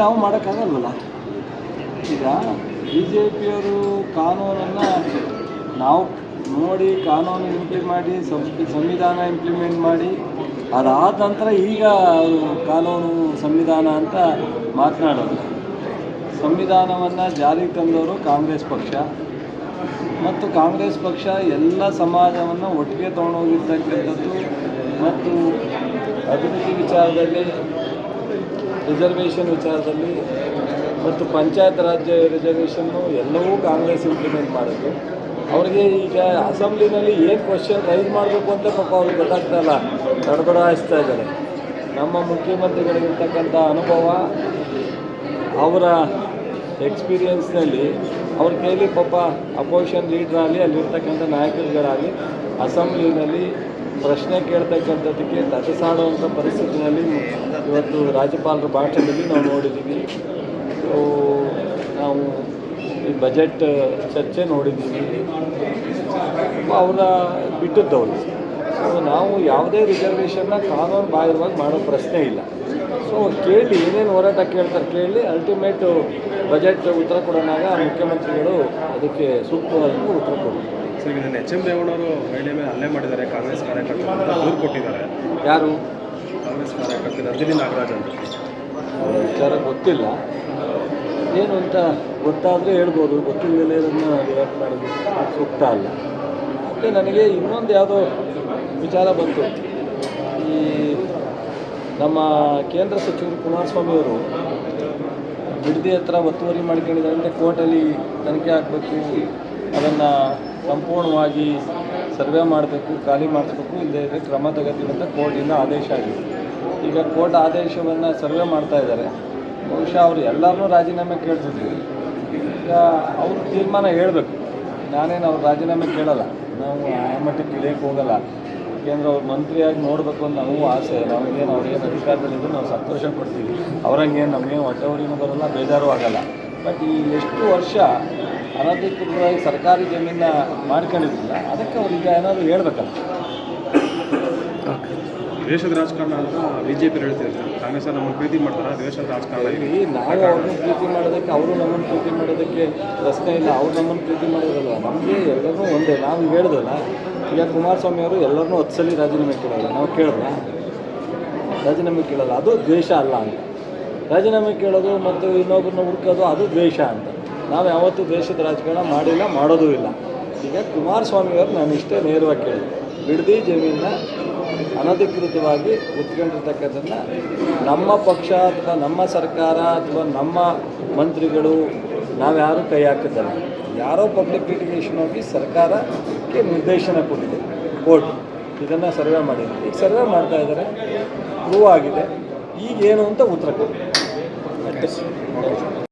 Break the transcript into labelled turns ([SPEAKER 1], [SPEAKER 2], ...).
[SPEAKER 1] ನಾವು ಮಾಡೋಕ್ಕಾಗಲ್ವಲ್ಲ. ಈಗ B J ಪಿಯವರು ಕಾನೂನನ್ನು ನಾವು ನೋಡಿ ಕಾನೂನು ಮಾಡಿ ಸಂವಿಧಾನ ಇಂಪ್ಲಿಮೆಂಟ್ ಮಾಡಿ ಅದಾದ ನಂತರ ಈಗ ಕಾನೂನು ಸಂವಿಧಾನ ಅಂತ ಮಾತನಾಡೋದು. ಸಂವಿಧಾನವನ್ನು ಜಾರಿಗೆ ತಂದವರು ಕಾಂಗ್ರೆಸ್ ಪಕ್ಷ ಮತ್ತು ಕಾಂಗ್ರೆಸ್ ಪಕ್ಷ ಎಲ್ಲ ಸಮಾಜವನ್ನು ಒಟ್ಟಿಗೆ ತೊಗೊಂಡೋಗಿರ್ತಕ್ಕಂಥದ್ದು ಮತ್ತು ಅಭಿವೃದ್ಧಿ ವಿಚಾರದಲ್ಲಿ, ರಿಸರ್ವೇಷನ್ ವಿಚಾರದಲ್ಲಿ ಮತ್ತು ಪಂಚಾಯತ್ ರಾಜ್ಯ ರಿಸರ್ವೇಷನ್ನು ಎಲ್ಲವೂ ಕಾಂಗ್ರೆಸ್ ಇಂಪ್ಲಿಮೆಂಟ್ ಮಾಡೋದು. ಅವ್ರಿಗೆ ಈಗ ಅಸೆಂಬ್ಲಿನಲ್ಲಿ ಏನು ಕ್ವಶನ್ ರೈಸ್ ಮಾಡಬೇಕು ಅಂತ ಪಾಪ ಅವ್ರಿಗೆ ಗೊತ್ತಾಗ್ತಾಯಿಲ್ಲ, ತಡಬಡಾಯಿಸ್ತಾ ಇದ್ದಾರೆ. ನಮ್ಮ ಮುಖ್ಯಮಂತ್ರಿಗಳಿಗಿರ್ತಕ್ಕಂಥ ಅನುಭವ, ಅವರ ಎಕ್ಸ್ಪೀರಿಯನ್ಸ್ನಲ್ಲಿ ಅವ್ರ ಕೈಲಿ ಪಾಪ ಅಪೋಸಿಷನ್ ಲೀಡ್ರಾಗಲಿ ಅಲ್ಲಿರ್ತಕ್ಕಂಥ ನಾಯಕರುಗಳಾಗಲಿ ಅಸೆಂಬ್ಲಿನಲ್ಲಿ ಪ್ರಶ್ನೆ ಕೇಳ್ತಕ್ಕಂಥದ್ದಕ್ಕೆ ತಟಸಾಡುವಂಥ ಪರಿಸ್ಥಿತಿನಲ್ಲಿ ಇವತ್ತು ರಾಜ್ಯಪಾಲರ ಭಾಷಣದಲ್ಲಿ ನಾವು ನೋಡಿದ್ದೀವಿ. ನಾವು ಈ ಬಜೆಟ್ ಚರ್ಚೆ ನೋಡಿದ್ದೀವಿ. ಅವರ ಬಿಟ್ಟದ್ದವರು. ಸೊ ನಾವು ಯಾವುದೇ ರಿಸರ್ವೇಷನ್ನ ಕಾನೂನು ಬಾಹಿರವಾಗಿ ಮಾಡೋ ಪ್ರಶ್ನೆ ಇಲ್ಲ. ಸೊ ಕೇಳಿ ಏನೇನು ಹೋರಾಟ ಕೇಳ್ತಾರೆ ಕೇಳಿ, ಅಲ್ಟಿಮೇಟು ಬಜೆಟ್ ಉತ್ತರ ಕೊಡೋಣಾಗ ಮುಖ್ಯಮಂತ್ರಿಗಳು ಅದಕ್ಕೆ ಸೂಕ್ತವಾದ ಉತ್ತರ ಕೊಡೋದು.
[SPEAKER 2] ಸರ್, ಇದನ್ನು ಎಚ್.ಎಂ. ರೇವಣ್ಣವರು ಮಹಿಳೆ ಮೇಲೆ ಹಲ್ಲೆ ಮಾಡಿದ್ದಾರೆ, ಕಾಂಗ್ರೆಸ್ ಕಾರ್ಯಕರ್ತರು ಅಂತ ದೂರು ಕೊಟ್ಟಿದ್ದಾರೆ.
[SPEAKER 1] ಯಾರು?
[SPEAKER 2] ಕಾಂಗ್ರೆಸ್ ಕಾರ್ಯಕರ್ತರು ನಂದಿನಿ ನಾಗರಾಜ್ ಅಂತ.
[SPEAKER 1] ವಿಚಾರ ಗೊತ್ತಿಲ್ಲ, ಏನು ಅಂತ ಗೊತ್ತಾದರೆ ಹೇಳ್ಬೋದು, ಗೊತ್ತಿಲ್ಲದೆ ಅದನ್ನು ರಿಯಾಕ್ಟ್ ಮಾಡೋದು ಸೂಕ್ತ ಅಲ್ಲ. ಮತ್ತು ನನಗೆ ಇನ್ನೊಂದು ಯಾವುದೋ ವಿಚಾರ ಬಂತು. ಈ ನಮ್ಮ ಕೇಂದ್ರ ಸಚಿವರು ಕುಮಾರಸ್ವಾಮಿಯವರು ಬಿಡದಿ ಹತ್ರ ಒತ್ತುವರಿ ಮಾಡ್ಕೊಂಡಿದ್ದಾರೆ ಅಂದರೆ ಕೋರ್ಟಲ್ಲಿ ತನಿಖೆ ಆಗಬೇಕು, ಅದನ್ನು ಸಂಪೂರ್ಣವಾಗಿ ಸರ್ವೆ ಮಾಡಬೇಕು, ಖಾಲಿ ಮಾಡಿಸ್ಬೇಕು, ಇಲ್ಲದೇ ಕ್ರಮ ತಗೋತೀವಿ ಅಂತ ಕೋರ್ಟಿಂದ ಆದೇಶ ಆಗಿದೆ. ಈಗ ಕೋರ್ಟ್ ಆದೇಶವನ್ನು ಸರ್ವೆ ಮಾಡ್ತಾ ಇದ್ದಾರೆ. ಬಹುಶಃ ಅವರು ಎಲ್ಲರನ್ನೂ ರಾಜೀನಾಮೆ ಕೇಳ್ತಿದ್ವಿ. ಈಗ ಅವ್ರ ತೀರ್ಮಾನ ಹೇಳಬೇಕು. ನಾನೇನು ಅವ್ರು ರಾಜೀನಾಮೆ ಕೇಳಲ್ಲ, ನಾವು ಆ ಮಟ್ಟಕ್ಕೆ ಇಳಿಯೋಕ್ಕೆ ಹೋಗಲ್ಲ. ಏಕೆಂದರೆ ಅವ್ರು ಮಂತ್ರಿಯಾಗಿ ನೋಡಬೇಕು ಅಂತ ನಮಗೂ ಆಸೆ. ನಮಗೇನು ಅವ್ರಿಗೇನು ಅಧಿಕಾರದಲ್ಲಿದ್ದು ನಾವು ಸಂತೋಷ ಪಡ್ತೀವಿ. ಅವ್ರಂಗೇನು ನಮಗೇನು ಹೊಟ್ಟೆವರಿನೂ ಬರೋಲ್ಲ, ಬೇಜಾರು ಆಗಲ್ಲ. ಬಟ್ ಈ ಎಷ್ಟು ವರ್ಷ ಅನಧಿಕೃತವಾಗಿ ಸರ್ಕಾರಿ ಜಮೀನ ಮಾಡ್ಕೊಂಡಿದ್ದಿಲ್ಲ, ಅದಕ್ಕೆ ಅವ್ರಿಗೆ ಏನಾದರೂ ಹೇಳ್ಬೇಕಲ್ಲ.
[SPEAKER 2] ದೇಶದ ರಾಜಕಾರಣ ಅಂತ BJP ಹೇಳ್ತಿದ್ದಾರೆ ಸರ್. ಕಾಂಗ್ರೆಸ್ ನಮ್ಮನ್ನು ಪ್ರೀತಿ ಮಾಡ್ತಾರೆ, ದೇಶದ ರಾಜಕಾರಣ.
[SPEAKER 1] ನಾವು ಅವ್ರನ್ನ ಪ್ರೀತಿ ಮಾಡೋದಕ್ಕೆ, ಅವರು ನಮ್ಮನ್ನು ಪ್ರೀತಿ ಮಾಡೋದಕ್ಕೆ ಪ್ರಶ್ನೆ ಇಲ್ಲ. ಅವ್ರು ನಮ್ಮನ್ನು ಪ್ರೀತಿ ಮಾಡೋದಲ್ಲ, ನಮಗೆ ಎಲ್ಲರೂ ಒಂದೇ. ನಾವು ಹೇಳಿದಲ್ಲ, ಈಗ ಕುಮಾರಸ್ವಾಮಿ ಅವರು ಎಲ್ಲರನ್ನೂ 10 ಸಲ ರಾಜೀನಾಮೆ ಕೇಳೋಲ್ಲ. ನಾವು ಕೇಳೋಲ್ಲ, ರಾಜೀನಾಮೆ ಕೇಳೋಲ್ಲ. ಅದು ದ್ವೇಷ ಅಲ್ಲ ಅಂತ. ರಾಜೀನಾಮೆ ಕೇಳೋದು ಮತ್ತು ಇನ್ನೊಬ್ಬರನ್ನ ಹುಡುಕೋದು ಅದು ದ್ವೇಷ ಅಂತ. ನಾವು ಯಾವತ್ತೂ ದೇಶದ ರಾಜಕಾರಣ ಮಾಡಿಲ್ಲ, ಮಾಡೋದೂ ಇಲ್ಲ. ಈಗ ಕುಮಾರಸ್ವಾಮಿಯವರು ನಾನು ಇಷ್ಟೇ ನೇರವಾಗಿ ಕೇಳಿದೆ, ಬಿಡದಿ ಜಮೀನನ್ನ ಅನಧಿಕೃತವಾಗಿ ಉತ್ಕೊಂಡಿರ್ತಕ್ಕಂಥದ್ದನ್ನು ನಮ್ಮ ಪಕ್ಷ ಅಥವಾ ನಮ್ಮ ಸರ್ಕಾರ ಅಥವಾ ನಮ್ಮ ಮಂತ್ರಿಗಳು ನಾವ್ಯಾರೂ ಕೈ ಹಾಕಿದ್ದಲ್ಲ. ಯಾರೋ ಪಬ್ಲಿಕ್ ಲಿಟಿಗೇಷನ್ ಹೋಗಿ ಸರ್ಕಾರಕ್ಕೆ ನಿರ್ದೇಶನ ಕೊಟ್ಟಿದೆ ಕೋರ್ಟ್, ಇದನ್ನು ಸರ್ವೆ ಮಾಡಿದೆ. ಈಗ ಸರ್ವೆ ಮಾಡ್ತಾ ಇದ್ದಾರೆ, ಪ್ರೂವ್ ಆಗಿದೆ. ಈಗೇನು ಅಂತ ಉತ್ತರ ಕೊಡಿ.